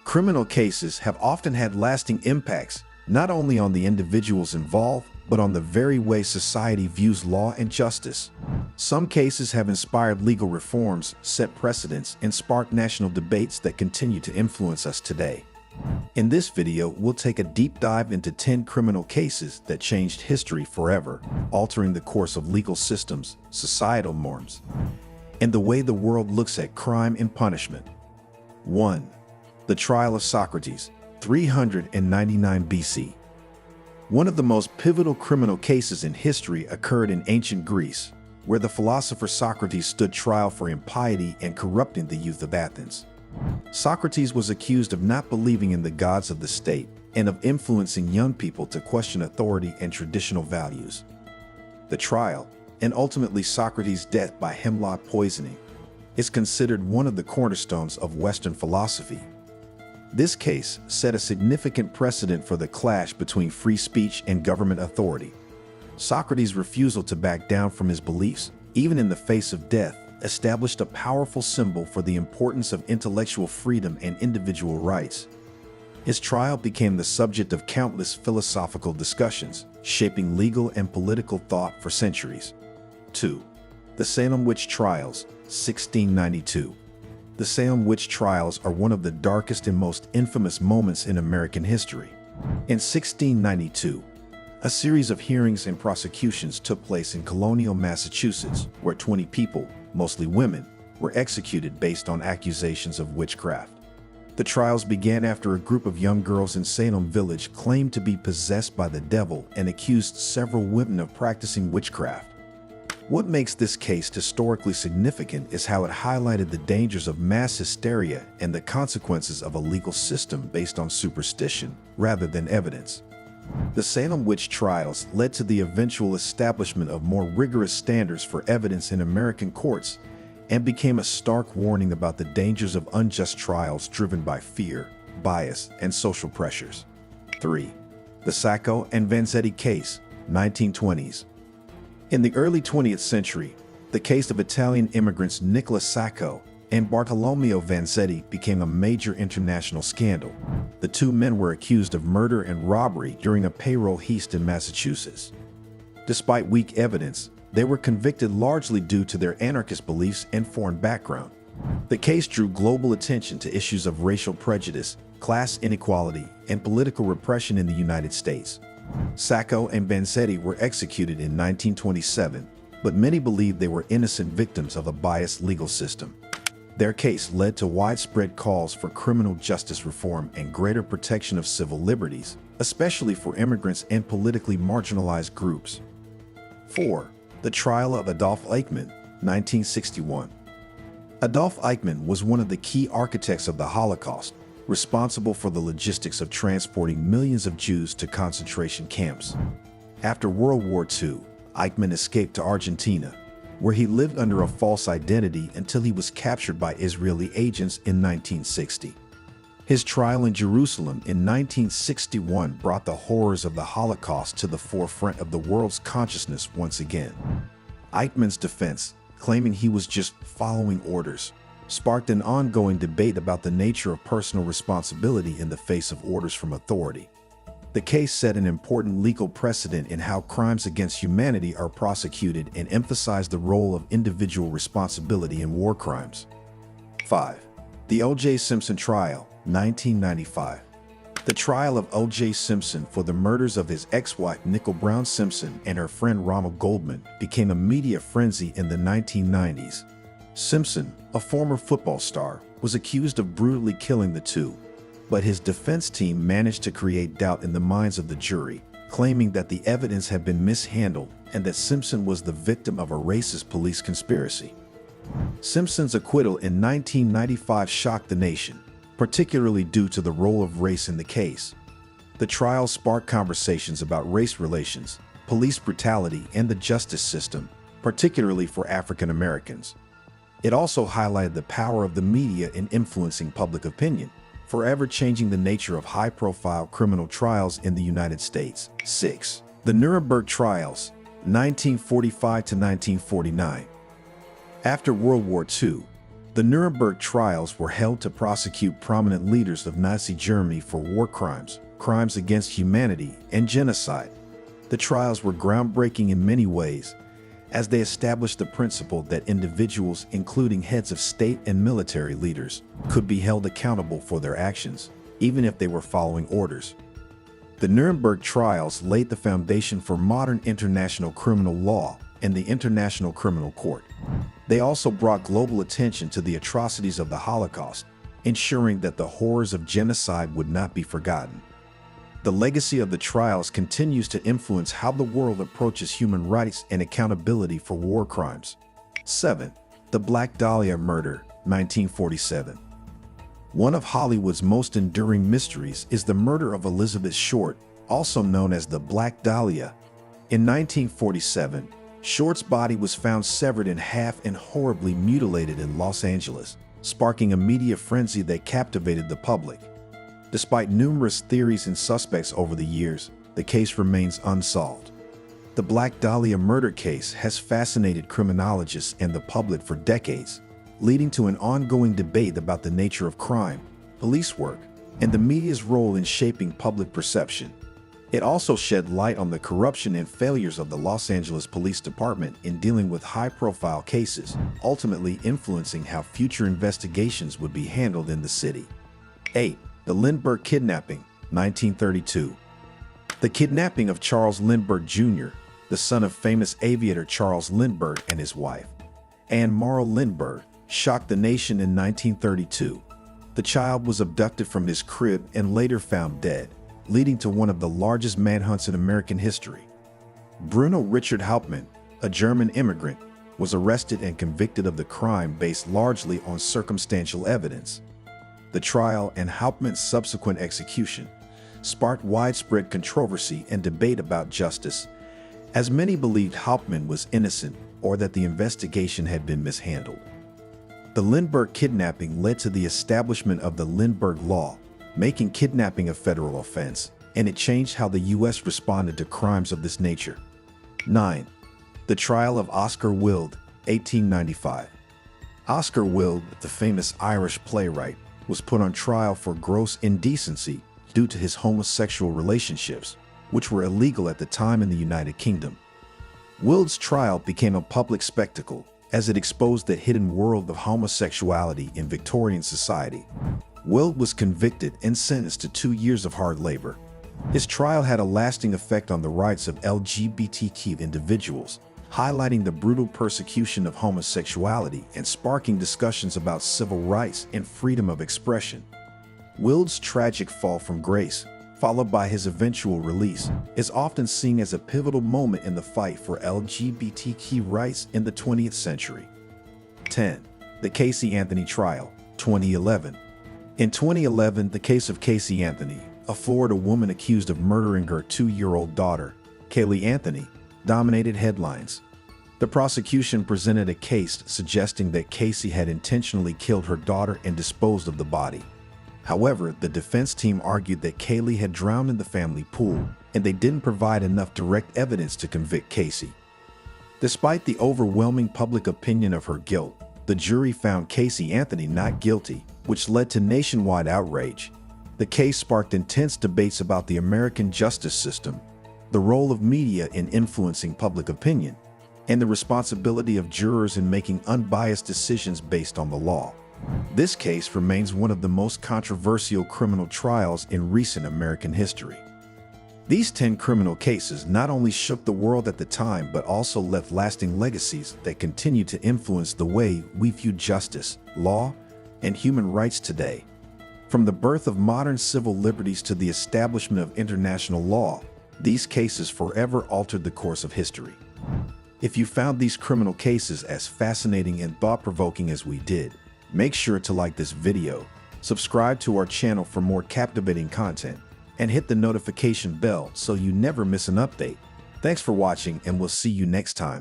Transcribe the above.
Criminal cases have often had lasting impacts, not only on the individuals involved, but on the very way society views law and justice. Some cases have inspired legal reforms, set precedents, and sparked national debates that continue to influence us today. In this video, we'll take a deep dive into 10 criminal cases that changed history forever, altering the course of legal systems, societal norms, and the way the world looks at crime and punishment. 1. The trial of Socrates, 399 BC. One of the most pivotal criminal cases in history occurred in ancient Greece, where the philosopher Socrates stood trial for impiety and corrupting the youth of Athens. Socrates was accused of not believing in the gods of the state and of influencing young people to question authority and traditional values. The trial, and ultimately Socrates' death by hemlock poisoning, is considered one of the cornerstones of Western philosophy. This case set a significant precedent for the clash between free speech and government authority. Socrates' refusal to back down from his beliefs, even in the face of death, established a powerful symbol for the importance of intellectual freedom and individual rights. His trial became the subject of countless philosophical discussions, shaping legal and political thought for centuries. 2. The Salem Witch Trials, 1692. The Salem Witch Trials are one of the darkest and most infamous moments in American history. In 1692, a series of hearings and prosecutions took place in colonial Massachusetts, where 20 people, mostly women, were executed based on accusations of witchcraft. The trials began after a group of young girls in Salem Village claimed to be possessed by the devil and accused several women of practicing witchcraft. What makes this case historically significant is how it highlighted the dangers of mass hysteria and the consequences of a legal system based on superstition rather than evidence. The Salem Witch Trials led to the eventual establishment of more rigorous standards for evidence in American courts and became a stark warning about the dangers of unjust trials driven by fear, bias, and social pressures. 3. The Sacco and Vanzetti case, 1920s. In the early 20th century, the case of Italian immigrants Nicola Sacco and Bartolomeo Vanzetti became a major international scandal. The two men were accused of murder and robbery during a payroll heist in Massachusetts. Despite weak evidence, they were convicted largely due to their anarchist beliefs and foreign background. The case drew global attention to issues of racial prejudice, class inequality, and political repression in the United States. Sacco and Vanzetti were executed in 1927, but many believe they were innocent victims of a biased legal system. Their case led to widespread calls for criminal justice reform and greater protection of civil liberties, especially for immigrants and politically marginalized groups. 4. The trial of Adolf Eichmann, 1961. Adolf Eichmann was one of the key architects of the Holocaust, responsible for the logistics of transporting millions of Jews to concentration camps. After World War II, Eichmann escaped to Argentina, where he lived under a false identity until he was captured by Israeli agents in 1960. His trial in Jerusalem in 1961 brought the horrors of the Holocaust to the forefront of the world's consciousness once again. Eichmann's defense, claiming he was just following orders, sparked an ongoing debate about the nature of personal responsibility in the face of orders from authority. The case set an important legal precedent in how crimes against humanity are prosecuted and emphasized the role of individual responsibility in war crimes. 5. The OJ Simpson trial, 1995. The trial of OJ Simpson for the murders of his ex-wife Nicole Brown Simpson and her friend Ronald Goldman became a media frenzy in the 1990s. Simpson, a former football star, was accused of brutally killing the two, but his defense team managed to create doubt in the minds of the jury, claiming that the evidence had been mishandled and that Simpson was the victim of a racist police conspiracy. Simpson's acquittal in 1995 shocked the nation, particularly due to the role of race in the case. The trial sparked conversations about race relations, police brutality, and the justice system, particularly for African Americans. It also highlighted the power of the media in influencing public opinion, forever changing the nature of high-profile criminal trials in the United States. 6. The Nuremberg Trials, 1945 to 1949. After World War II, The Nuremberg Trials were held to prosecute prominent leaders of Nazi Germany for war crimes, crimes against humanity, and genocide. The trials were groundbreaking in many ways, as they established the principle that individuals, including heads of state and military leaders, could be held accountable for their actions, even if they were following orders. The Nuremberg Trials laid the foundation for modern international criminal law and the International Criminal Court. They also brought global attention to the atrocities of the Holocaust, ensuring that the horrors of genocide would not be forgotten. The legacy of the trials continues to influence how the world approaches human rights and accountability for war crimes. 7. The Black Dahlia Murder, 1947. One of Hollywood's most enduring mysteries is the murder of Elizabeth Short, also known as the Black Dahlia. In 1947, Short's body was found severed in half and horribly mutilated in Los Angeles, sparking a media frenzy that captivated the public. Despite numerous theories and suspects over the years, the case remains unsolved. The Black Dahlia murder case has fascinated criminologists and the public for decades, leading to an ongoing debate about the nature of crime, police work, and the media's role in shaping public perception. It also shed light on the corruption and failures of the Los Angeles Police Department in dealing with high-profile cases, ultimately influencing how future investigations would be handled in the city. 8. The Lindbergh Kidnapping, 1932. The kidnapping of Charles Lindbergh Jr., the son of famous aviator Charles Lindbergh and his wife, Anne Morrow Lindbergh, shocked the nation in 1932. The child was abducted from his crib and later found dead, leading to one of the largest manhunts in American history. Bruno Richard Hauptmann, a German immigrant, was arrested and convicted of the crime based largely on circumstantial evidence. The trial and Hauptmann's subsequent execution sparked widespread controversy and debate about justice, as many believed Hauptmann was innocent or that the investigation had been mishandled. The Lindbergh kidnapping led to the establishment of the Lindbergh Law, making kidnapping a federal offense, and it changed how the U.S. responded to crimes of this nature. 9. The trial of Oscar Wilde, 1895. Oscar Wilde, the famous Irish playwright, was put on trial for gross indecency due to his homosexual relationships, which were illegal at the time in the United Kingdom. Wilde's trial became a public spectacle, as it exposed the hidden world of homosexuality in Victorian society. Wilde was convicted and sentenced to 2 years of hard labor. His trial had a lasting effect on the rights of LGBTQ individuals, highlighting the brutal persecution of homosexuality and sparking discussions about civil rights and freedom of expression. Wilde's tragic fall from grace, followed by his eventual release, is often seen as a pivotal moment in the fight for LGBTQ rights in the 20th century. 10. The Casey Anthony Trial, 2011. In 2011, the case of Casey Anthony, a Florida woman accused of murdering her 2-year-old daughter, Kaylee Anthony, dominated headlines. The prosecution presented a case suggesting that Casey had intentionally killed her daughter and disposed of the body. However, the defense team argued that Kaylee had drowned in the family pool, and they didn't provide enough direct evidence to convict Casey. Despite the overwhelming public opinion of her guilt, the jury found Casey Anthony not guilty, which led to nationwide outrage. The case sparked intense debates about the American justice system, the role of media in influencing public opinion, and the responsibility of jurors in making unbiased decisions based on the law. This case remains one of the most controversial criminal trials in recent American history. These 10 criminal cases not only shook the world at the time but also left lasting legacies that continue to influence the way we view justice, law, and human rights today. From the birth of modern civil liberties to the establishment of international law, these cases forever altered the course of history. If you found these criminal cases as fascinating and thought-provoking as we did, make sure to like this video, subscribe to our channel for more captivating content, and hit the notification bell so you never miss an update. Thanks for watching, and we'll see you next time.